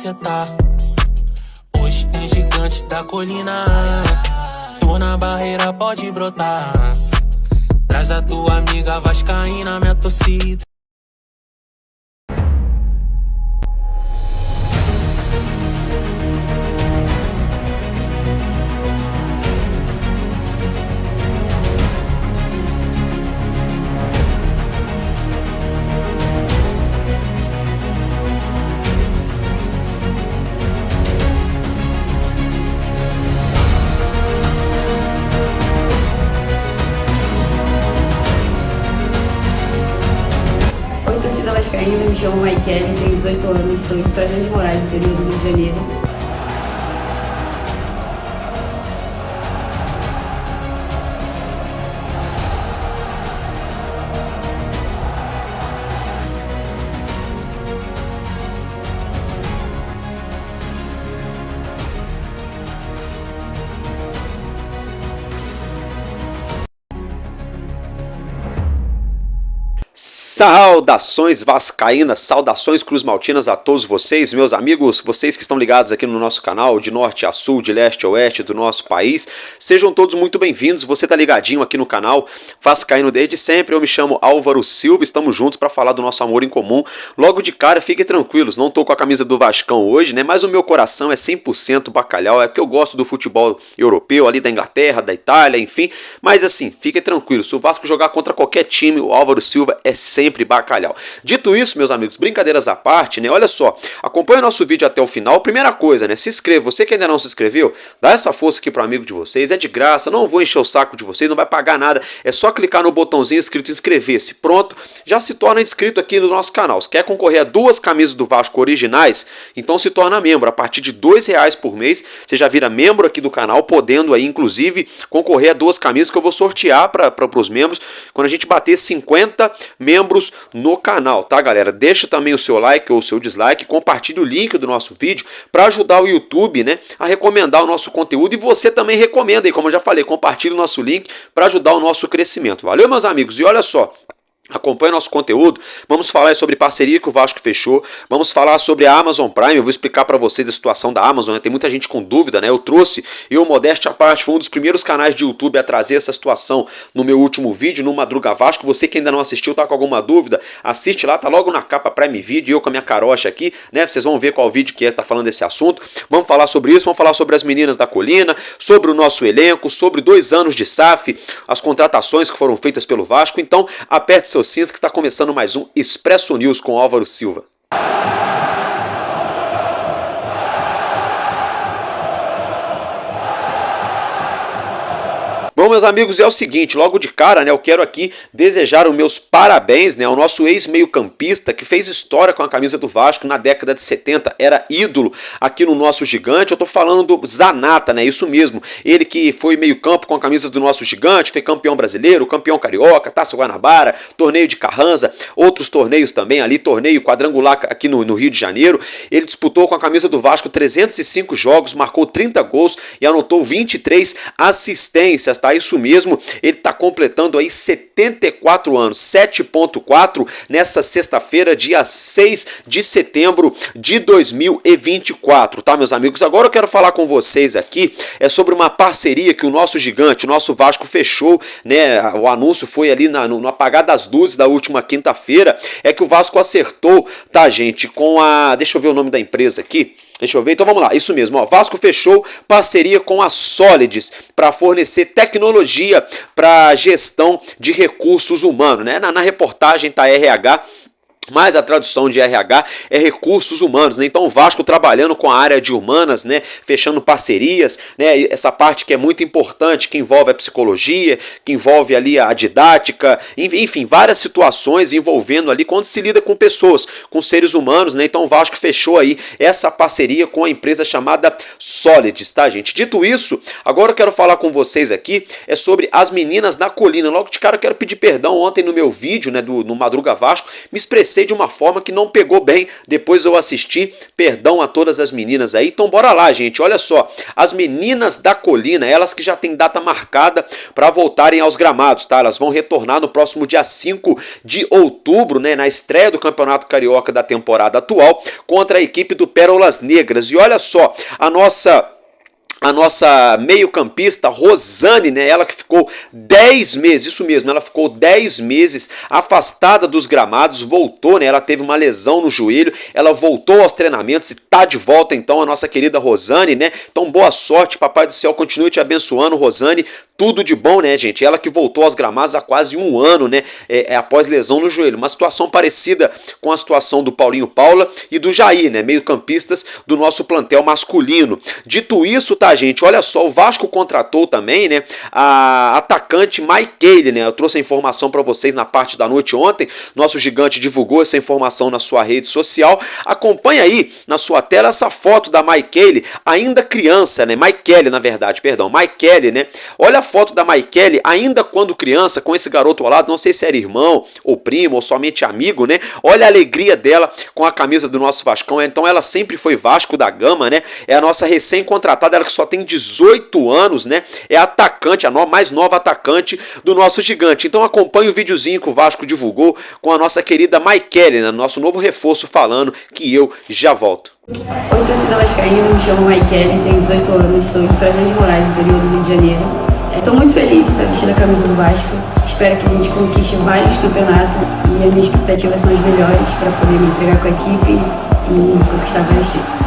cê tá. Hoje tem gigantes da colina. Tô na barreira, pode brotar. Traz a tua amiga vascaína, minha torcida. Oi, torcida vascaína, me chamo Maikele, tenho 18 anos, sou de Trajano de Moraes, interior do Rio de Janeiro. Saudações vascaínas, saudações cruzmaltinas a todos vocês, meus amigos, vocês que estão ligados aqui no nosso canal, de norte a sul, de leste a oeste do nosso país, sejam todos muito bem-vindos. Você tá ligadinho aqui no canal Vascaíno desde sempre. Eu me chamo Álvaro Silva, estamos juntos para falar do nosso amor em comum. Logo de cara, fiquem tranquilos, não tô com a camisa do Vascão hoje, né, mas o meu coração é 100% bacalhau, é porque eu gosto do futebol europeu, ali da Inglaterra, da Itália, enfim, mas assim, fiquem tranquilos, se o Vasco jogar contra qualquer time, o Álvaro Silva é sempre bacalhau. Dito isso, meus amigos, brincadeiras à parte, né? Olha só, acompanha o nosso vídeo até o final. Primeira coisa, né? Se inscreva. Você que ainda não se inscreveu, dá essa força aqui pro amigo de vocês. É de graça, não vou encher o saco de vocês, não vai pagar nada. É só clicar no botãozinho escrito inscrever-se. Pronto, já se torna inscrito aqui no nosso canal. Se quer concorrer a 2 camisas do Vasco originais, então se torna membro. A partir de R$2 por mês, você já vira membro aqui do canal, podendo aí, inclusive, concorrer a 2 camisas que eu vou sortear para os membros quando a gente bater 50 membros no canal, tá, galera? Deixa também o seu like ou o seu dislike, compartilhe o link do nosso vídeo para ajudar o YouTube, né, a recomendar o nosso conteúdo, e você também recomenda aí, como eu já falei, compartilhe o nosso link para ajudar o nosso crescimento. Valeu, meus amigos? E olha só, acompanhe nosso conteúdo, vamos falar sobre parceria que o Vasco fechou, vamos falar sobre a Amazon Prime, eu vou explicar para vocês a situação da Amazon, né? Tem muita gente com dúvida, né? Eu trouxe, modéstia à parte, foi um dos primeiros canais de YouTube a trazer essa situação no meu último vídeo, no Madruga Vasco. Você que ainda não assistiu, tá com alguma dúvida, assiste lá, tá logo na capa Prime Video, eu com a minha carocha aqui, né? Vocês vão ver qual vídeo que tá falando desse assunto. Vamos falar sobre isso, vamos falar sobre as meninas da colina, sobre o nosso elenco, sobre 2 anos de SAF, as contratações que foram feitas pelo Vasco. Então, aperte seus cintos que está começando mais um Expresso News com Álvaro Silva. Bom, meus amigos, é o seguinte, logo de cara, né, eu quero aqui desejar os meus parabéns, né, ao nosso ex-meio-campista que fez história com a camisa do Vasco na década de 70, era ídolo aqui no nosso gigante. Eu tô falando do Zanata, né, isso mesmo, ele que foi meio-campo com a camisa do nosso gigante, foi campeão brasileiro, campeão carioca, Taça Guanabara, torneio de Carranza, outros torneios também ali, torneio quadrangular aqui no Rio de Janeiro. Ele disputou com a camisa do Vasco 305 jogos, marcou 30 gols e anotou 23 assistências, tá? Isso mesmo, ele está completando aí 74 anos, 7.4 nessa sexta-feira, dia 6 de setembro de 2024, tá, meus amigos? Agora eu quero falar com vocês aqui sobre uma parceria que o nosso gigante, o nosso Vasco fechou, né? O anúncio foi ali no apagar das luzes da última quinta-feira, é que o Vasco acertou, tá, gente, com a... Deixa eu ver o nome da empresa aqui. Deixa eu ver, então vamos lá, isso mesmo, ó, Vasco fechou parceria com a Solids para fornecer tecnologia para gestão de recursos humanos, né? Na reportagem tá RH, mas a tradução de RH é recursos humanos, né? Então o Vasco trabalhando com a área de humanas, né? Fechando parcerias, né? Essa parte que é muito importante, que envolve a psicologia, que envolve ali a didática, enfim, várias situações envolvendo ali quando se lida com pessoas, com seres humanos, né? Então o Vasco fechou aí essa parceria com a empresa chamada Solids, tá, gente? Dito isso, agora eu quero falar com vocês aqui sobre as meninas da colina. Logo de cara eu quero pedir perdão, ontem no meu vídeo, né, no Madruga Vasco, me expressei de uma forma que não pegou bem, depois eu assisti, perdão a todas as meninas aí. Então bora lá, gente, olha só, as meninas da Colina, elas que já têm data marcada para voltarem aos gramados, tá? Elas vão retornar no próximo dia 5 de outubro, né, na estreia do Campeonato Carioca da temporada atual, contra a equipe do Pérolas Negras. E olha só, a nossa meio-campista Rosane, né, ela que ficou 10 meses, isso mesmo, ela ficou 10 meses afastada dos gramados, voltou, né, ela teve uma lesão no joelho, ela voltou aos treinamentos e tá de volta então a nossa querida Rosane, né, então boa sorte, papai do céu continue te abençoando, Rosane, tudo de bom, né, gente, ela que voltou aos gramados há quase um ano, né, após lesão no joelho, uma situação parecida com a situação do Paulinho Paula e do Jair, né, meio-campistas do nosso plantel masculino. Dito isso, tá, gente, olha só, o Vasco contratou também, né, a atacante Maikele, né, eu trouxe a informação para vocês na parte da noite ontem, nosso gigante divulgou essa informação na sua rede social, acompanha aí na sua tela essa foto da Maikele, ainda criança, né, Maikele, né, olha a foto da Maikele, ainda quando criança, com esse garoto ao lado, não sei se era irmão, ou primo, ou somente amigo, né, olha a alegria dela com a camisa do nosso Vascão, então ela sempre foi Vasco da Gama, né, é a nossa recém-contratada, ela que só tem 18 anos, né? É a atacante, a mais nova atacante do nosso gigante. Então acompanhe o videozinho que o Vasco divulgou com a nossa querida Maikele, né? Nosso novo reforço, falando que eu já volto. Oi, torcida vascaína, me chamo Maikele, tenho 18 anos, sou de Trás de Moraes, interior do Rio de Janeiro. Estou muito feliz de estar vestindo a camisa do Vasco. Espero que a gente conquiste vários campeonatos e as minhas expectativas são as melhores para poder me entregar com a equipe e conquistar vários títulos.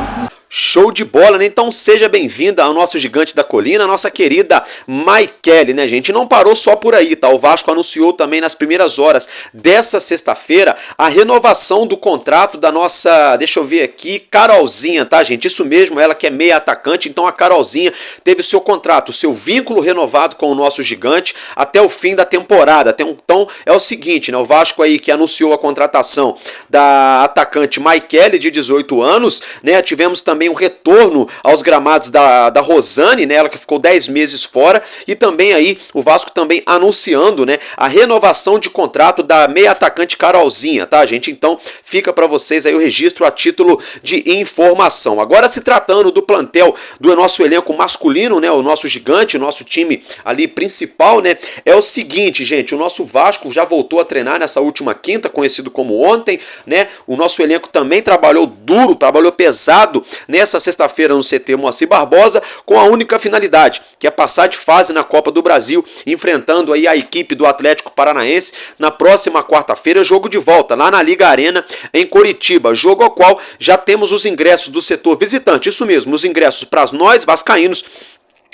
Show de bola, né? Então seja bem-vinda ao nosso gigante da colina, a nossa querida Maikele, né, gente? Não parou só por aí, tá? O Vasco anunciou também nas primeiras horas dessa sexta-feira a renovação do contrato da nossa, deixa eu ver aqui, Carolzinha, tá, gente? Isso mesmo, ela que é meia atacante, então a Carolzinha teve seu contrato, seu vínculo renovado com o nosso gigante até o fim da temporada. Então é o seguinte, né? O Vasco aí que anunciou a contratação da atacante Maikele, de 18 anos, né? Tivemos também um retorno aos gramados da Rosane, né, ela que ficou 10 meses fora, e também aí o Vasco também anunciando, né, a renovação de contrato da meia atacante Carolzinha, tá, gente? Então fica para vocês aí o registro a título de informação. Agora, se tratando do plantel do nosso elenco masculino, né, o nosso gigante, o nosso time ali principal, né, é o seguinte, gente, o nosso Vasco já voltou a treinar nessa última quinta, conhecido como ontem, né, o nosso elenco também trabalhou duro, trabalhou pesado nessa sexta-feira no CT Moacir Barbosa, com a única finalidade, que é passar de fase na Copa do Brasil, enfrentando aí a equipe do Atlético Paranaense na próxima quarta-feira, jogo de volta lá na Liga Arena em Coritiba, jogo ao qual já temos os ingressos do setor visitante, isso mesmo, os ingressos para nós vascaínos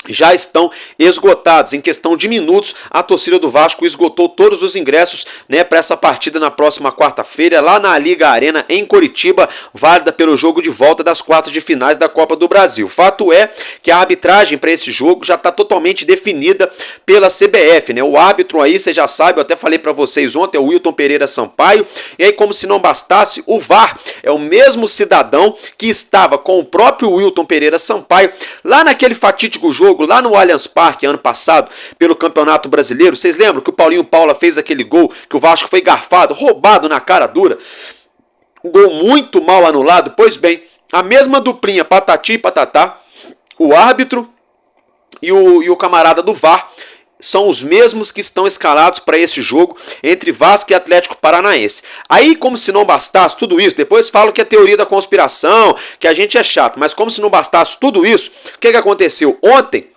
já estão esgotados. Em questão de minutos, a torcida do Vasco esgotou todos os ingressos, né, para essa partida na próxima quarta-feira, lá na Liga Arena, em Coritiba, válida pelo jogo de volta das quartas de finais da Copa do Brasil. Fato é que a arbitragem para esse jogo já está totalmente definida pela CBF, né? O árbitro aí, você já sabe, eu até falei para vocês ontem, é o Wilton Pereira Sampaio, e aí, como se não bastasse, o VAR é o mesmo cidadão que estava com o próprio Wilton Pereira Sampaio lá naquele fatídico jogo lá no Allianz Parque ano passado pelo Campeonato Brasileiro. Vocês lembram que o Paulinho Paula fez aquele gol que o Vasco foi garfado, roubado na cara dura, um gol muito mal anulado? Pois bem, a mesma duplinha patati e patatá, o árbitro e o camarada do VAR são os mesmos que estão escalados para esse jogo entre Vasco e Atlético Paranaense. Aí, como se não bastasse tudo isso, depois falam que é teoria da conspiração, que a gente é chato, mas como se não bastasse tudo isso, o que aconteceu ontem,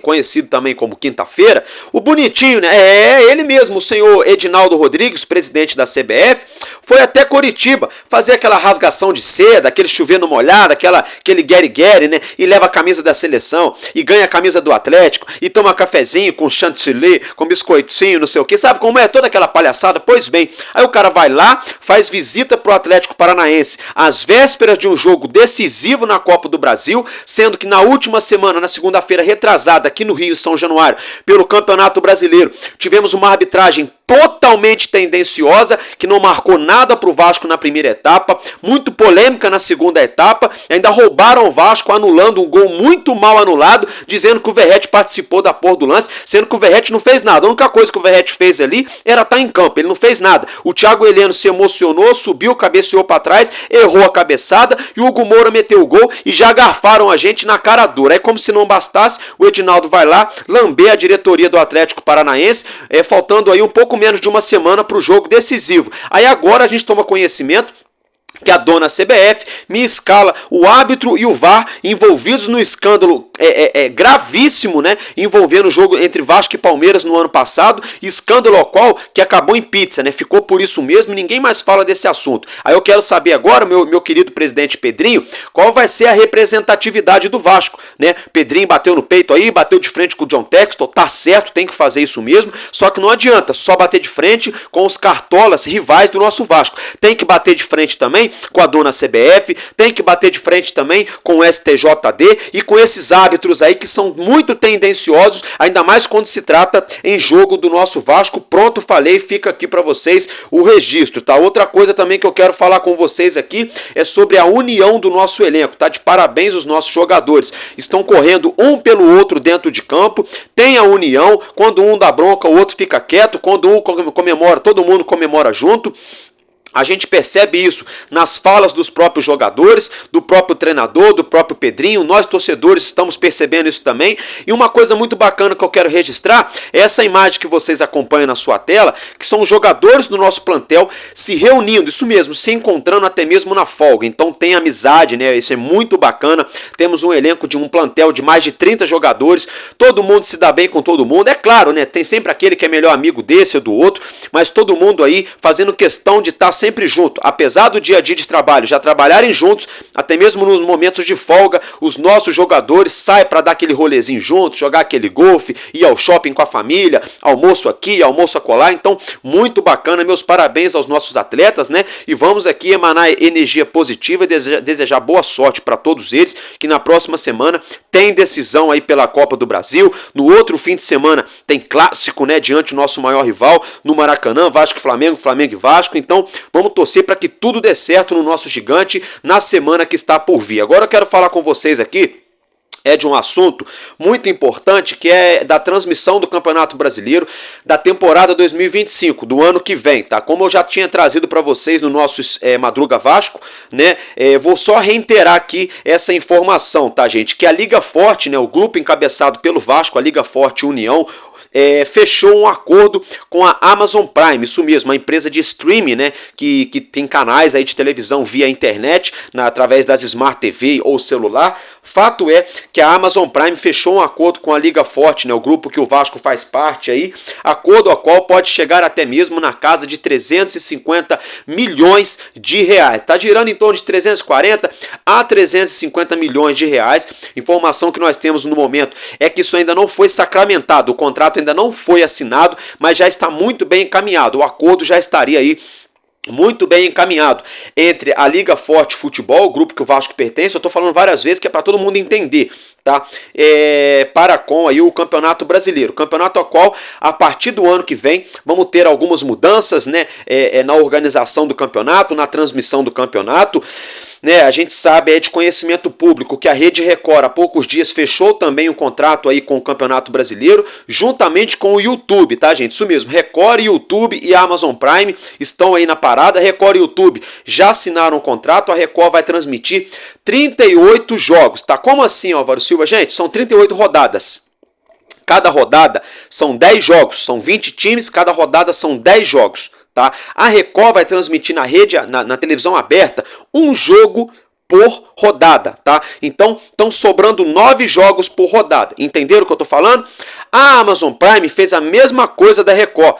conhecido também como quinta-feira, o bonitinho, né? Ele mesmo, o senhor Edinaldo Rodrigues, presidente da CBF, foi até Coritiba fazer aquela rasgação de seda, aquele chovendo molhado, aquele gueri-gueri, né? E leva a camisa da seleção, e ganha a camisa do Atlético, e toma cafezinho com chantilly, com biscoitinho, não sei o que, sabe como é? Toda aquela palhaçada. Pois bem, aí o cara vai lá, faz visita para o Atlético Paranaense às vésperas de um jogo decisivo na Copa do Brasil, sendo que na última semana, na segunda-feira retrasada, aqui no Rio, São Januário, pelo Campeonato Brasileiro, tivemos uma arbitragem totalmente tendenciosa, que não marcou nada para o Vasco na primeira etapa, muito polêmica na segunda etapa, ainda roubaram o Vasco anulando um gol muito mal anulado, dizendo que o Verratti participou da porra do lance, sendo que o Verratti não fez nada. A única coisa que o Verratti fez ali era estar em campo, ele não fez nada. O Thiago Heleno se emocionou, subiu, cabeceou para trás, errou a cabeçada e o Hugo Moura meteu o gol e já garfaram a gente na cara dura. Aí, como se não bastasse, o Edinaldo vai lá lamber a diretoria do Atlético Paranaense, faltando aí um pouco menos de uma semana para o jogo decisivo. Aí agora a gente toma conhecimento que a dona CBF me escala o árbitro e o VAR envolvidos no escândalo gravíssimo, né, envolvendo o jogo entre Vasco e Palmeiras no ano passado, escândalo ao qual que acabou em pizza, né, ficou por isso mesmo, ninguém mais fala desse assunto. Aí eu quero saber agora, meu querido presidente Pedrinho, qual vai ser a representatividade do Vasco, né? Pedrinho bateu no peito aí, bateu de frente com o John Textor, tá certo, tem que fazer isso mesmo, só que não adianta só bater de frente com os cartolas rivais do nosso Vasco, tem que bater de frente também com a dona CBF, tem que bater de frente também com o STJD e com esses árbitros aí que são muito tendenciosos, ainda mais quando se trata em jogo do nosso Vasco. Pronto, falei, fica aqui para vocês o registro, tá? Outra coisa também que eu quero falar com vocês aqui é sobre a união do nosso elenco, tá? De parabéns os nossos jogadores, estão correndo um pelo outro dentro de campo, tem a união, quando um dá bronca o outro fica quieto, quando um comemora, todo mundo comemora junto. A gente percebe isso nas falas dos próprios jogadores, do próprio treinador, do próprio Pedrinho. Nós, torcedores, estamos percebendo isso também. E uma coisa muito bacana que eu quero registrar é essa imagem que vocês acompanham na sua tela, que são os jogadores do nosso plantel se reunindo, isso mesmo, se encontrando até mesmo na folga. Então tem amizade, né? Isso é muito bacana. Temos um elenco de um plantel de mais de 30 jogadores. Todo mundo se dá bem com todo mundo. É claro, né? Tem sempre aquele que é melhor amigo desse ou do outro, mas todo mundo aí fazendo questão de estar sempre junto, apesar do dia a dia de trabalho, já trabalharem juntos, até mesmo nos momentos de folga, os nossos jogadores saem para dar aquele rolezinho juntos, jogar aquele golfe, ir ao shopping com a família, almoço aqui, almoço acolá. Então, muito bacana, meus parabéns aos nossos atletas, né? E vamos aqui emanar energia positiva e desejar boa sorte para todos eles, que na próxima semana tem decisão aí pela Copa do Brasil, no outro fim de semana tem clássico, né, diante do nosso maior rival, no Maracanã, Vasco e Flamengo, Flamengo e Vasco. Então, vamos torcer para que tudo dê certo no nosso gigante na semana que está por vir. Agora eu quero falar com vocês aqui de um assunto muito importante, que é da transmissão do Campeonato Brasileiro da temporada 2025, do ano que vem, tá? Como eu já tinha trazido para vocês no nosso Madruga Vasco, né? Vou só reiterar aqui essa informação, tá, gente? Que a Liga Forte, né? O grupo encabeçado pelo Vasco, a Liga Forte União, fechou um acordo com a Amazon Prime, isso mesmo, uma empresa de streaming, né, que tem canais aí de televisão via internet, através das Smart TV ou celular. Fato é que a Amazon Prime fechou um acordo com a Liga Forte, né, o grupo que o Vasco faz parte aí, acordo ao qual pode chegar até mesmo na casa de 350 milhões de reais. Está girando em torno de 340 a 350 milhões de reais. Informação que nós temos no momento é que isso ainda não foi sacramentado, o contrato ainda não foi assinado, mas já está muito bem encaminhado. O acordo já estaria aí muito bem encaminhado entre a Liga Forte Futebol, o grupo que o Vasco pertence. Eu estou falando várias vezes que é para todo mundo entender, tá? Para com aí o Campeonato Brasileiro, campeonato ao qual a partir do ano que vem vamos ter algumas mudanças, né, na organização do campeonato, na transmissão do campeonato. Né, a gente sabe, é de conhecimento público, que a Rede Record há poucos dias fechou também um contrato aí com o Campeonato Brasileiro, juntamente com o YouTube, tá, gente? Isso mesmo, Record, YouTube e Amazon Prime estão aí na parada. Record e YouTube já assinaram um contrato, a Record vai transmitir 38 jogos, tá? Como assim, Álvaro Silva? Gente, são 38 rodadas. Cada rodada são 10 jogos, são 20 times, cada rodada são 10 jogos. Tá? A Record vai transmitir na rede, na televisão aberta, um jogo por rodada, tá? Então, estão sobrando 9 jogos por rodada. Entenderam o que eu estou falando? A Amazon Prime fez a mesma coisa da Record.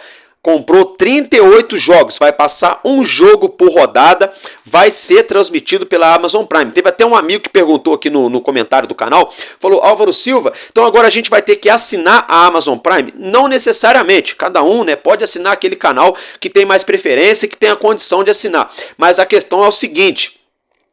comprou 38 jogos, vai passar um jogo por rodada, vai ser transmitido pela Amazon Prime. Teve até um amigo que perguntou aqui no comentário do canal, falou: Álvaro Silva, então agora a gente vai ter que assinar a Amazon Prime? Não necessariamente, cada um, né, pode assinar aquele canal que tem mais preferência, que tem a condição de assinar, mas a questão é o seguinte: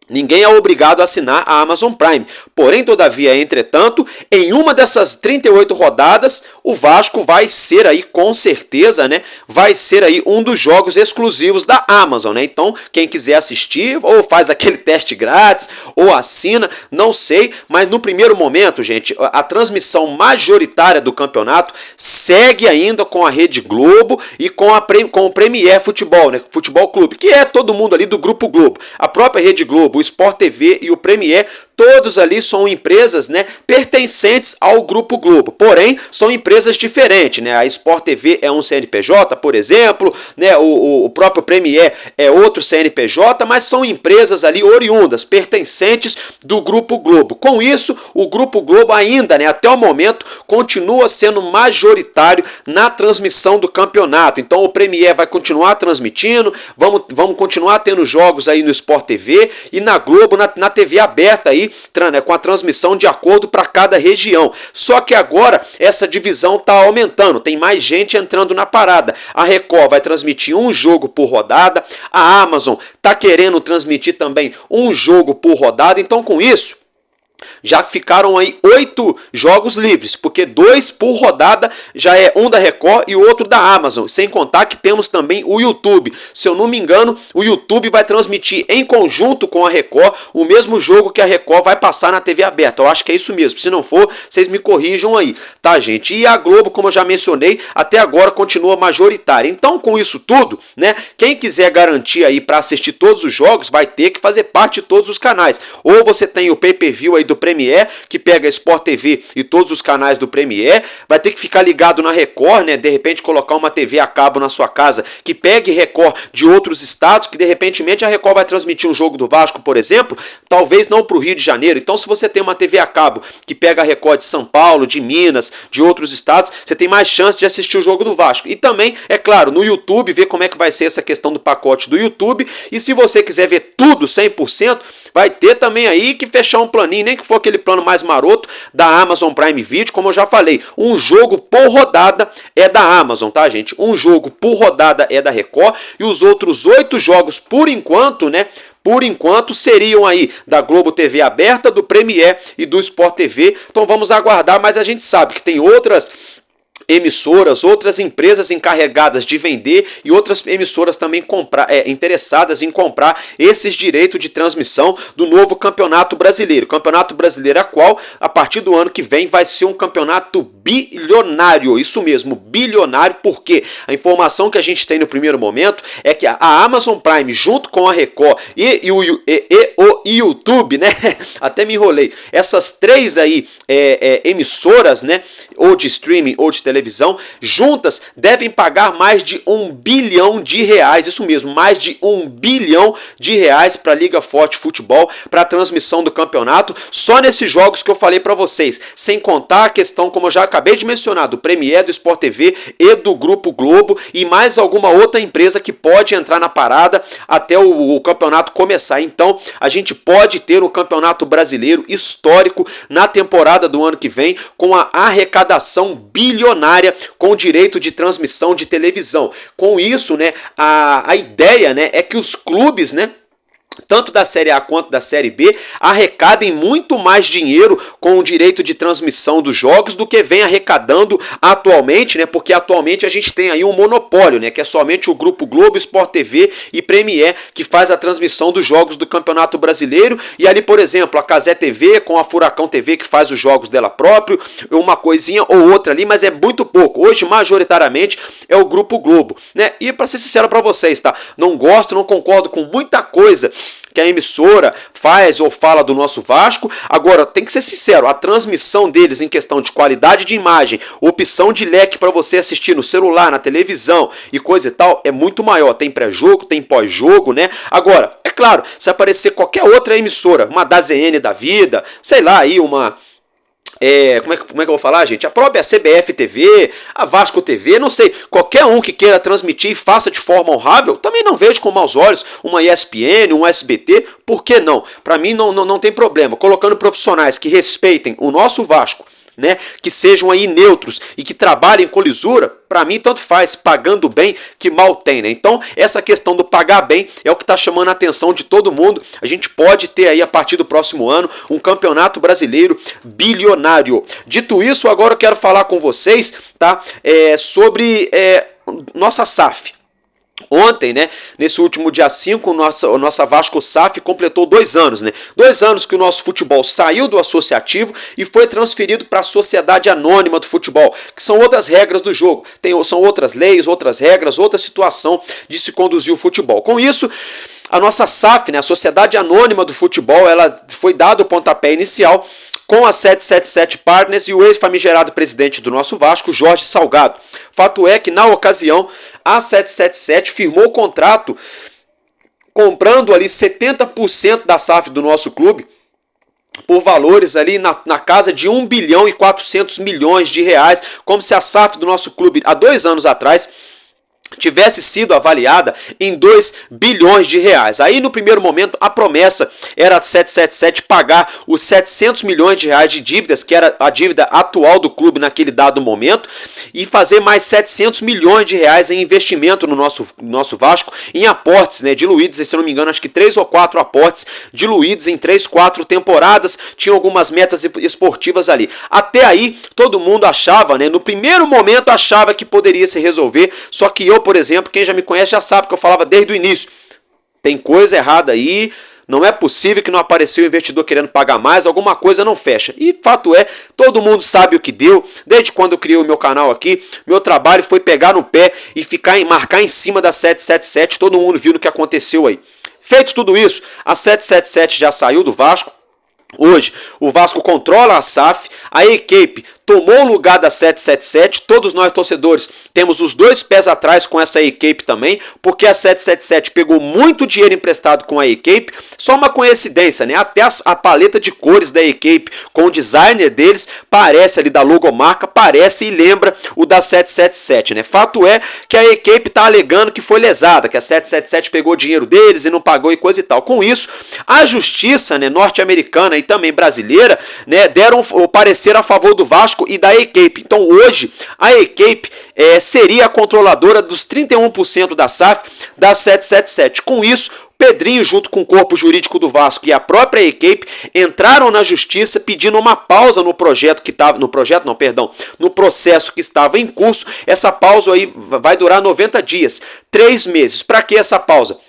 ninguém é obrigado a assinar a Amazon Prime. Porém, todavia, entretanto, em uma dessas 38 rodadas, o Vasco vai ser aí, com certeza, né? Vai ser aí um dos jogos exclusivos da Amazon, né? Então, quem quiser assistir, ou faz aquele teste grátis, ou assina, não sei. Mas no primeiro momento, gente, a transmissão majoritária do campeonato segue ainda com a Rede Globo e com o Premier Futebol, né? Futebol Clube, que é todo mundo ali do Grupo Globo. A própria Rede Globo, o Sport TV e o Premier, todos ali são empresas, né, pertencentes ao Grupo Globo, porém são empresas diferentes, né? A Sport TV é um CNPJ, por exemplo, né? O próprio Premier é outro CNPJ, mas são empresas ali oriundas, pertencentes do Grupo Globo. Com isso, o Grupo Globo ainda, né, até o momento, continua sendo majoritário na transmissão do campeonato. Então o Premier vai continuar transmitindo, vamos continuar tendo jogos aí no Sport TV e na Globo, na TV aberta aí, com a transmissão de acordo para cada região. Só que agora essa divisão está aumentando, tem mais gente entrando na parada. A Record vai transmitir um jogo por rodada, a Amazon está querendo transmitir também um jogo por rodada, então com isso já ficaram aí 8 jogos livres, porque 2 por rodada já é um da Record e o outro da Amazon, sem contar que temos também o YouTube. Se eu não me engano, o YouTube vai transmitir em conjunto com a Record o mesmo jogo que a Record vai passar na TV aberta. Eu acho que é isso mesmo, se não for, vocês me corrijam aí, tá, gente? E a Globo, como eu já mencionei, até agora continua majoritária. Então, com isso tudo, né, quem quiser garantir aí para assistir todos os jogos, vai ter que fazer parte de todos os canais. Ou você tem o pay-per-view aí do Premier, que pega a Sport TV e todos os canais do Premier, vai ter que ficar ligado na Record, né? De repente colocar uma TV a cabo na sua casa que pegue Record de outros estados, que de repentemente a Record vai transmitir um jogo do Vasco, por exemplo, talvez não para o Rio de Janeiro. Então, se você tem uma TV a cabo que pega a Record de São Paulo, de Minas, de outros estados, você tem mais chance de assistir o jogo do Vasco. E também, é claro, no YouTube, ver como é que vai ser essa questão do pacote do YouTube. E se você quiser ver tudo 100%, vai ter também aí que fechar um planinho, nem que for aquele plano mais maroto da Amazon Prime Video, como eu já falei, um jogo por rodada é da Amazon, tá, gente? Um jogo por rodada é da Record e os outros 8 jogos, por enquanto, né? Por enquanto seriam aí da Globo TV aberta, do Premier e do Sport TV. Então vamos aguardar, mas a gente sabe que tem outras emissoras, outras empresas encarregadas de vender e outras emissoras também interessadas em comprar esses direitos de transmissão do novo Campeonato Brasileiro. Campeonato Brasileiro a qual, a partir do ano que vem, vai ser um campeonato bilionário. Isso mesmo, bilionário, porque a informação que a gente tem no primeiro momento é que a Amazon Prime, junto com a Record e o YouTube, né? Até me enrolei. Essas 3 aí emissoras, né? Ou de streaming ou de televisão, juntas devem pagar mais de R$1 bilhão. Isso mesmo, mais de R$1 bilhão para a Liga Forte Futebol, para a transmissão do campeonato, só nesses jogos que eu falei para vocês, sem contar a questão, como eu já acabei de mencionar, do Premier, do Sport TV e do Grupo Globo e mais alguma outra empresa que pode entrar na parada até o campeonato começar. Então, a gente pode ter um campeonato brasileiro histórico na temporada do ano que vem, com a arrecadação bilionária com direito de transmissão de televisão. Com isso, né, a ideia, né, é que os clubes, né, tanto da Série A quanto da Série B, arrecadem muito mais dinheiro com o direito de transmissão dos jogos do que vem arrecadando atualmente, né? Porque atualmente a gente tem aí um monopólio, né? Que é somente o Grupo Globo, Sport TV e Premier que faz a transmissão dos jogos do Campeonato Brasileiro. E ali, por exemplo, a Cazé TV com a Furacão TV que faz os jogos dela próprio, uma coisinha ou outra ali, mas é muito pouco. Hoje, majoritariamente, é o Grupo Globo, né? E para ser sincero para vocês, tá? Não concordo com muita coisa que a emissora faz ou fala do nosso Vasco. Agora, tem que ser sincero, a transmissão deles em questão de qualidade de imagem, opção de leque para você assistir no celular, na televisão e coisa e tal, é muito maior. Tem pré-jogo, tem pós-jogo, né? Agora, é claro, se aparecer qualquer outra emissora, uma DAZN da vida, sei lá, aí uma como é que eu vou falar, gente? A própria CBF TV, a Vasco TV, não sei, qualquer um que queira transmitir e faça de forma honrável, também não vejo com maus olhos uma ESPN, um SBT, por que não? Para mim não tem problema, colocando profissionais que respeitem o nosso Vasco, né, que sejam aí neutros e que trabalhem com lisura, para mim tanto faz, pagando bem que mal tem, né? Então essa questão do pagar bem é o que está chamando a atenção de todo mundo. A gente pode ter aí a partir do próximo ano um campeonato brasileiro bilionário. Dito isso, agora eu quero falar com vocês, tá, sobre nossa SAF. Ontem, né, nesse último dia 5, nossa Vasco SAF completou 2 anos, né? 2 anos que o nosso futebol saiu do associativo e foi transferido para a sociedade anônima do futebol, que são outras regras do jogo, são outras leis, outras regras, outra situação de se conduzir o futebol. Com isso, a nossa SAF, né, a Sociedade Anônima do Futebol, ela foi dado o pontapé inicial com a 777 Partners e o ex-famigerado presidente do nosso Vasco, Jorge Salgado. Fato é que, na ocasião, a 777 firmou o contrato comprando ali 70% da SAF do nosso clube por valores ali na casa de 1 bilhão e 400 milhões de reais, como se a SAF do nosso clube há 2 anos atrás tivesse sido avaliada em 2 bilhões de reais. Aí no primeiro momento a promessa era a 777 pagar os 700 milhões de reais de dívidas, que era a dívida atual do clube naquele dado momento, e fazer mais 700 milhões de reais em investimento no nosso Vasco, em aportes, né, diluídos, se eu não me engano, acho que 3 ou 4 aportes diluídos em 3, 4 temporadas, tinham algumas metas esportivas ali. Até aí todo mundo achava, né, no primeiro momento achava que poderia se resolver, só que eu, por exemplo, quem já me conhece já sabe que eu falava desde o início. Tem coisa errada aí, não é possível que não apareceu o investidor querendo pagar mais, alguma coisa não fecha. E fato é, todo mundo sabe o que deu. Desde quando eu criei o meu canal aqui, meu trabalho foi pegar no pé e marcar em cima da 777, todo mundo viu no que aconteceu aí. Feito tudo isso, a 777 já saiu do Vasco. Hoje, o Vasco controla a SAF, a equipe tomou o lugar da 777, todos nós torcedores temos os 2 pés atrás com essa equipe também, porque a 777 pegou muito dinheiro emprestado com a equipe, só uma coincidência, né? Até a paleta de cores da equipe com o designer deles parece ali da logomarca, parece e lembra o da 777, né? Fato é que a equipe está alegando que foi lesada, que a 777 pegou dinheiro deles e não pagou e coisa e tal. Com isso, a justiça, né, norte-americana e também brasileira, né, deram o parecer a favor do Vasco e da equipe. Então hoje a equipe seria a controladora dos 31% da SAF da 777. Com isso, Pedrinho, junto com o corpo jurídico do Vasco e a própria equipe, entraram na justiça pedindo uma pausa no projeto que estava, no processo que estava em curso. Essa pausa aí vai durar 90 dias, 3 meses. Para que essa pausa?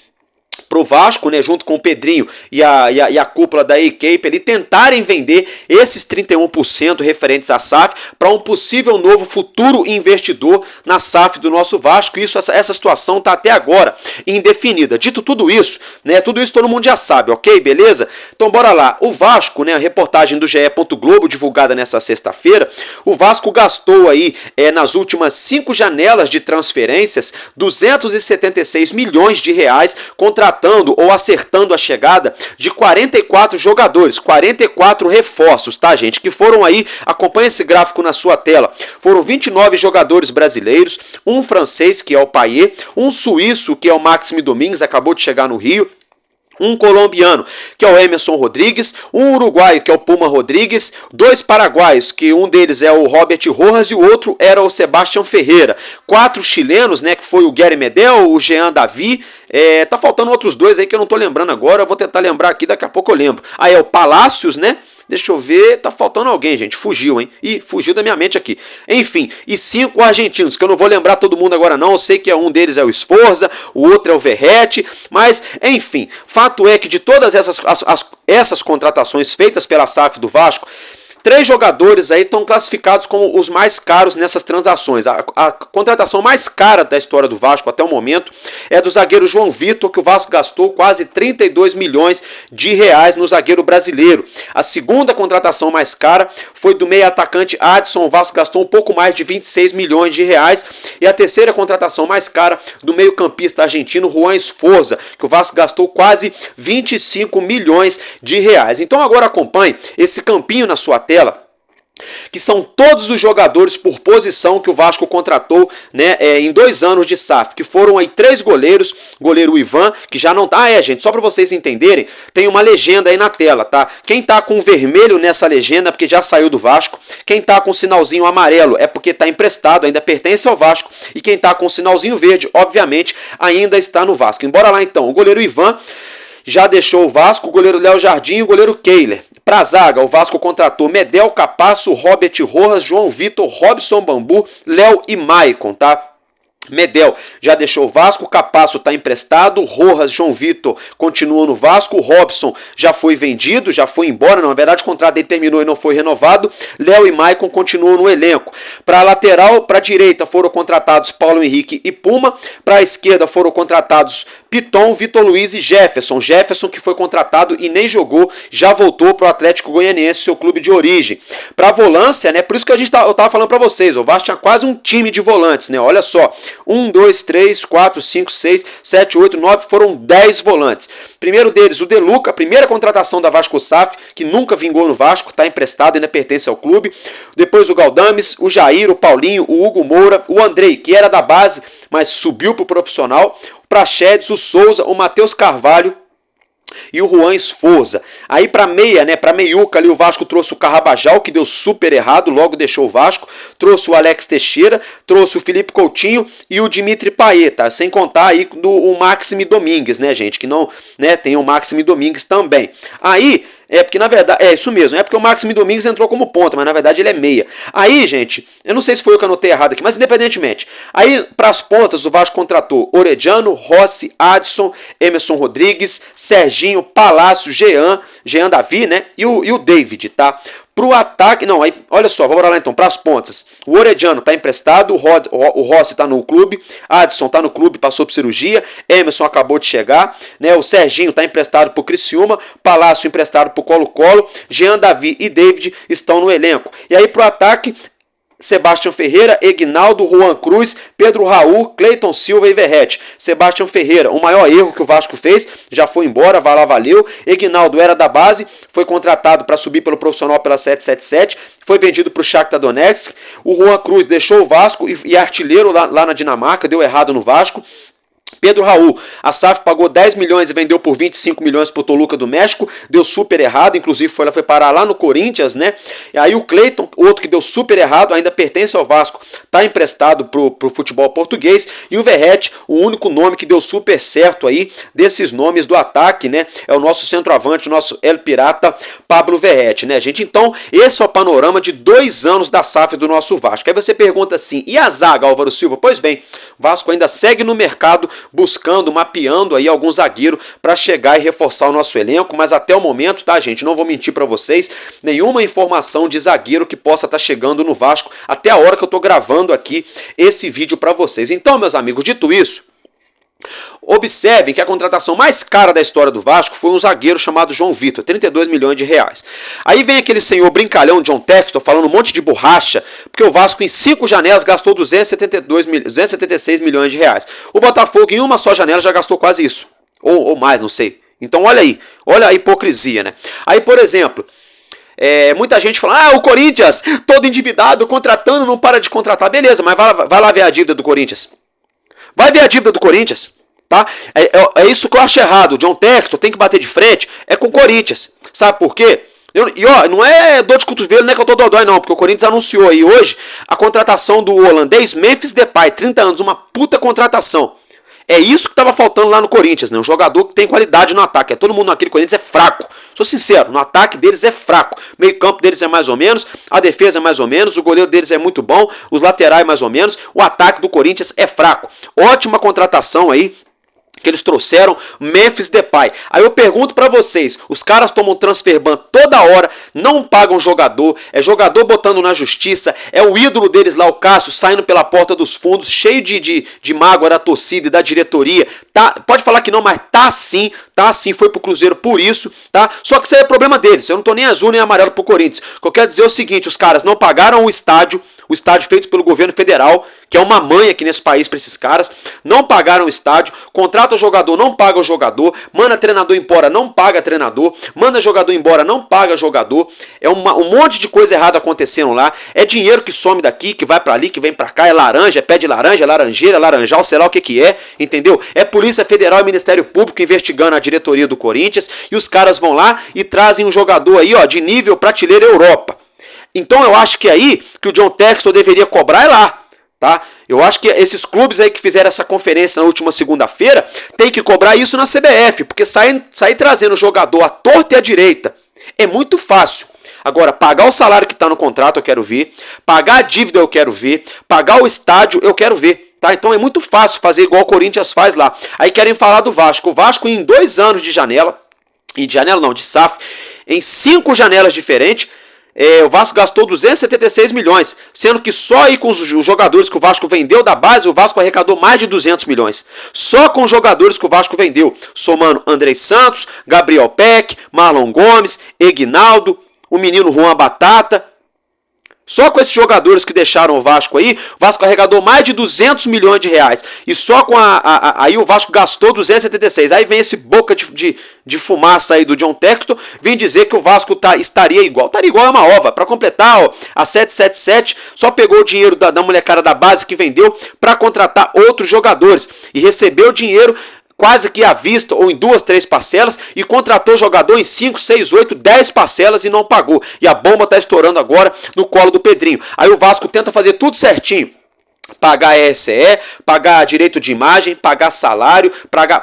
Para o Vasco, né, junto com o Pedrinho e a cúpula da equipe, ele tentarem vender esses 31% referentes à SAF para um possível novo futuro investidor na SAF do nosso Vasco. Essa situação está até agora indefinida. Dito tudo isso, né, tudo isso todo mundo já sabe, ok? Beleza? Então bora lá. O Vasco, né, a reportagem do GE. Globo divulgada nessa sexta-feira, o Vasco gastou aí nas últimas 5 janelas de transferências 276 milhões de reais contratando ou acertando a chegada de 44 jogadores, 44 reforços, tá, gente? Que foram aí, acompanha esse gráfico na sua tela, foram 29 jogadores brasileiros, um francês, que é o Payet, um suíço, que é o Maxime Domingues, acabou de chegar no Rio, um colombiano, que é o Emerson Rodrigues, um uruguaio, que é o Puma Rodrigues, 2 paraguaios, que um deles é o Robert Rojas e o outro era o Sebastião Ferreira, 4 chilenos, né, que foi o Guilherme Medel, o Jean Davi, tá faltando outros 2 aí que eu não tô lembrando agora, eu vou tentar lembrar aqui, daqui a pouco eu lembro. Aí é o Palácios, né? Deixa eu ver, tá faltando alguém, gente. Fugiu, hein? Ih, fugiu da minha mente aqui. Enfim, e 5 argentinos, que eu não vou lembrar todo mundo agora não. Eu sei que um deles é o Sforza, o outro é o Verratti. Mas, enfim, fato é que de todas essas contratações feitas pela SAF do Vasco, 3 jogadores aí estão classificados como os mais caros nessas transações. A contratação mais cara da história do Vasco até o momento é do zagueiro João Vitor, que o Vasco gastou quase 32 milhões de reais no zagueiro brasileiro. A segunda contratação mais cara foi do meio atacante Adson, o Vasco gastou um pouco mais de 26 milhões de reais. E a terceira contratação mais cara do meio campista argentino Juan Sforza, que o Vasco gastou quase 25 milhões de reais. Então agora acompanhe esse campinho na sua tela. que são todos os jogadores por posição que o Vasco contratou, né, em 2 anos de SAF, que foram aí 3 goleiros, goleiro Ivan, que já não tá, gente, só para vocês entenderem, tem uma legenda aí na tela, tá? Quem tá com vermelho nessa legenda é porque já saiu do Vasco, quem tá com sinalzinho amarelo é porque tá emprestado, ainda pertence ao Vasco, e quem tá com sinalzinho verde, obviamente, ainda está no Vasco. Embora lá então, o goleiro Ivan já deixou o Vasco, o goleiro Léo Jardim e o goleiro Keiler. Para a zaga, o Vasco contratou Medel, Capasso, Robert Rojas, João Vitor, Robson Bambu, Léo e Maicon, tá? Medel já deixou o Vasco, Capasso está emprestado, Rojas, João Vitor continua no Vasco, Robson já foi vendido, já foi embora, na verdade o contrato dele terminou e não foi renovado, Léo e Maicon continuam no elenco. Para a lateral, para a direita foram contratados Paulo Henrique e Puma, para a esquerda foram contratados Piton, Vitor Luiz e Jefferson, que foi contratado e nem jogou, já voltou para o Atlético Goianiense, seu clube de origem. Para a volância, né, por isso que eu estava falando para vocês, o Vasco tinha quase um time de volantes, né, olha só, 1, 2, 3, 4, 5, 6, 7, 8, 9, foram 10 volantes. Primeiro deles, o Deluca, a primeira contratação da Vasco SAF, que nunca vingou no Vasco, está emprestado, ainda pertence ao clube. Depois o Galdames, o Jair, o Paulinho, o Hugo Moura, o Andrei, que era da base, mas subiu para o profissional, o Praxedes, o Souza, o Matheus Carvalho e o Juan Esforza. Aí para meia, né, para meiuca ali o Vasco trouxe o Carrabajal, que deu super errado, logo deixou o Vasco, trouxe o Alex Teixeira, trouxe o Felipe Coutinho e o Dimitri Paeta, sem contar aí o Maxime Domingues, né, gente, que não, né, tem o Maxime Domingues também. Aí porque na verdade, é isso mesmo, é porque o Maxime Domingues entrou como ponta, mas na verdade ele é meia. Aí, gente, eu não sei se foi eu que anotei errado aqui, mas independentemente. Aí, para as pontas, o Vasco contratou Orediano, Rossi, Adson, Emerson Rodrigues, Serginho, Palácio, Jean Davi, né, e o David, tá? Pro ataque, não, aí, olha só, vamos lá então, para as pontas. O Orediano está emprestado, o Rossi está no clube, Adson está no clube, passou por cirurgia, Emerson acabou de chegar, né? O Serginho está emprestado por Criciúma, Palácio emprestado por Colo-Colo, Jean Davi e David estão no elenco. E aí pro ataque, Sebastião Ferreira, Egnaldo, Juan Cruz, Pedro Raul, Cleiton Silva e Verrete. Sebastião Ferreira, o maior erro que o Vasco fez, já foi embora, vai lá, valeu. Egnaldo era da base, foi contratado para subir pelo profissional pela 777, foi vendido para o Shakhtar Donetsk. O Juan Cruz deixou o Vasco e artilheiro lá na Dinamarca, deu errado no Vasco. Pedro Raul, a SAF pagou 10 milhões e vendeu por 25 milhões para o Toluca do México, deu super errado, inclusive foi parar lá no Corinthians, né? E aí o Cleiton, outro que deu super errado, ainda pertence ao Vasco, está emprestado pro futebol português, e o Verrete, o único nome que deu super certo aí, desses nomes do ataque, né? É o nosso centroavante, o nosso El Pirata, Pablo Verrete, né, gente? Então, esse é o panorama de 2 anos da SAF do nosso Vasco. Aí você pergunta assim, e a zaga, Álvaro Silva? Pois bem, o Vasco ainda segue no mercado, buscando, mapeando aí algum zagueiro para chegar e reforçar o nosso elenco, mas até o momento, tá, gente, não vou mentir para vocês, nenhuma informação de zagueiro que possa estar chegando no Vasco até a hora que eu tô gravando aqui esse vídeo para vocês. Então, meus amigos, dito isso, observem que a contratação mais cara da história do Vasco foi um zagueiro chamado João Vitor, 32 milhões de reais. Aí vem aquele senhor brincalhão John Textor falando um monte de borracha, porque o Vasco em 5 janelas gastou 276 milhões de reais. O Botafogo em uma só janela já gastou quase isso, ou mais, não sei. Então olha aí, olha a hipocrisia, né? Aí, por exemplo, muita gente fala, o Corinthians, todo endividado, contratando, não para de contratar. Beleza, mas vai lá ver a dívida do Corinthians. Vai ver a dívida do Corinthians, tá? É isso que eu acho errado. O John Textor tem que bater de frente com o Corinthians. Sabe por quê? Não é dor de cotovelo, não é que eu tô dodói não, porque o Corinthians anunciou aí hoje a contratação do holandês Memphis Depay, 30 anos, uma puta contratação. É isso que estava faltando lá no Corinthians, né? Um jogador que tem qualidade no ataque. Todo mundo naquele Corinthians é fraco. Sou sincero, no ataque deles é fraco. O meio campo deles é mais ou menos, a defesa é mais ou menos, o goleiro deles é muito bom, os laterais mais ou menos. O ataque do Corinthians é fraco. Ótima contratação aí que eles trouxeram, Memphis Depay. Aí eu pergunto pra vocês, os caras tomam transfer ban toda hora, não pagam jogador, é jogador botando na justiça, é o ídolo deles lá, o Cássio, saindo pela porta dos fundos, cheio de mágoa da torcida e da diretoria. Tá, pode falar que não, mas tá sim, foi pro Cruzeiro por isso, tá? Só que isso aí é problema deles, eu não tô nem azul nem amarelo pro Corinthians. O que eu quero dizer é o seguinte, os caras não pagaram o estádio o estádio feito pelo governo federal, que é uma mãe aqui nesse país para esses caras, não pagaram o estádio, contrata o jogador, não paga o jogador, manda treinador embora, não paga treinador, manda jogador embora, não paga jogador, é um monte de coisa errada acontecendo lá, é dinheiro que some daqui, que vai para ali, que vem para cá, é laranja, é pé de laranja, é laranjeira, é laranjal, sei lá o que é, entendeu? É Polícia Federal e Ministério Público investigando a diretoria do Corinthians, e os caras vão lá e trazem um jogador aí, ó, de nível prateleira Europa. Então eu acho que aí que o John Textor deveria cobrar é lá. Tá? Eu acho que esses clubes aí que fizeram essa conferência na última segunda-feira tem que cobrar isso na CBF, porque sair trazendo o jogador à torta e à direita é muito fácil. Agora, pagar o salário que está no contrato eu quero ver, pagar a dívida eu quero ver, pagar o estádio eu quero ver. Tá? Então é muito fácil fazer igual o Corinthians faz lá. Aí querem falar do Vasco. O Vasco em 2 anos de janela, de SAF, em 5 janelas diferentes, o Vasco gastou 276 milhões, sendo que só aí com os jogadores que o Vasco vendeu da base, o Vasco arrecadou mais de 200 milhões. Só com os jogadores que o Vasco vendeu, somando Andrei Santos, Gabriel Peck, Marlon Gomes, Egnaldo, o menino Juan Batata. Só com esses jogadores que deixaram o Vasco aí, o Vasco arrecadou mais de 200 milhões de reais. E só com aí o Vasco gastou 276. Aí vem esse boca de fumaça aí do John Textor, vem dizer que o Vasco estaria igual. Estaria igual a uma ova. Para completar, ó, a 777 só pegou o dinheiro da molecada da base que vendeu para contratar outros jogadores. E recebeu o dinheiro quase que à vista ou em 2, 3 parcelas e contratou jogador em 5, 6, 8, 10 parcelas e não pagou. E a bomba está estourando agora no colo do Pedrinho. Aí o Vasco tenta fazer tudo certinho. Pagar ESE, pagar direito de imagem, pagar salário,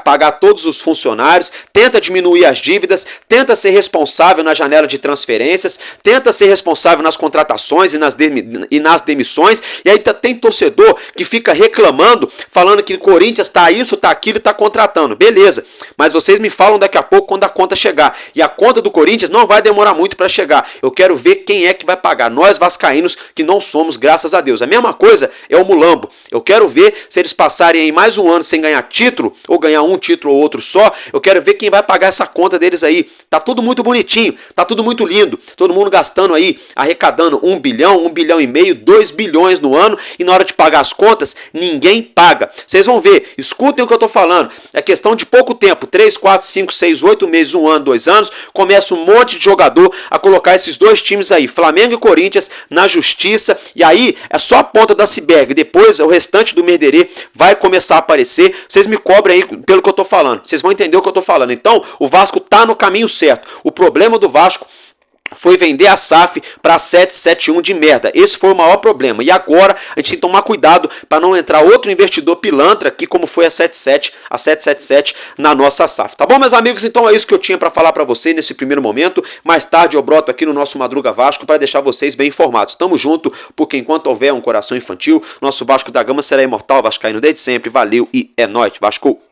pagar todos os funcionários, tenta diminuir as dívidas, tenta ser responsável na janela de transferências, tenta ser responsável nas contratações e nas demissões, e aí tem torcedor que fica reclamando, falando que o Corinthians tá isso, tá aquilo e tá contratando. Beleza, mas vocês me falam daqui a pouco quando a conta chegar, e a conta do Corinthians não vai demorar muito para chegar. Eu quero ver quem é que vai pagar, nós vascaínos que não somos, graças a Deus. A mesma coisa é o Mulambo. Eu quero ver se eles passarem aí mais um ano sem ganhar título, ou ganhar um título ou outro só, eu quero ver quem vai pagar essa conta deles aí. Tá tudo muito bonitinho, tá tudo muito lindo, todo mundo gastando aí, arrecadando 1 bilhão, 1 bilhão e meio, 2 bilhões no ano, e na hora de pagar as contas, ninguém paga. Vocês vão ver, escutem o que eu tô falando, é questão de pouco tempo, 3, 4, 5, 6, 8 meses, 1 ano, 2 anos, começa um monte de jogador a colocar esses dois times aí, Flamengo e Corinthians, na justiça, e aí é só a ponta da iceberg, depois o restante do merderê vai começar a aparecer. Vocês me cobrem aí pelo que eu tô falando, vocês vão entender o que eu tô falando. Então o Vasco tá no caminho certo. O problema do Vasco foi vender a SAF para 771 de merda. Esse foi o maior problema. E agora a gente tem que tomar cuidado para não entrar outro investidor pilantra aqui, como foi a 777 na nossa SAF. Tá bom, meus amigos? Então é isso que eu tinha para falar para vocês nesse primeiro momento. Mais tarde eu broto aqui no nosso Madruga Vasco para deixar vocês bem informados. Tamo junto, porque enquanto houver um coração infantil, nosso Vasco da Gama será imortal, vascaíno desde sempre. Valeu e é nóis, Vasco!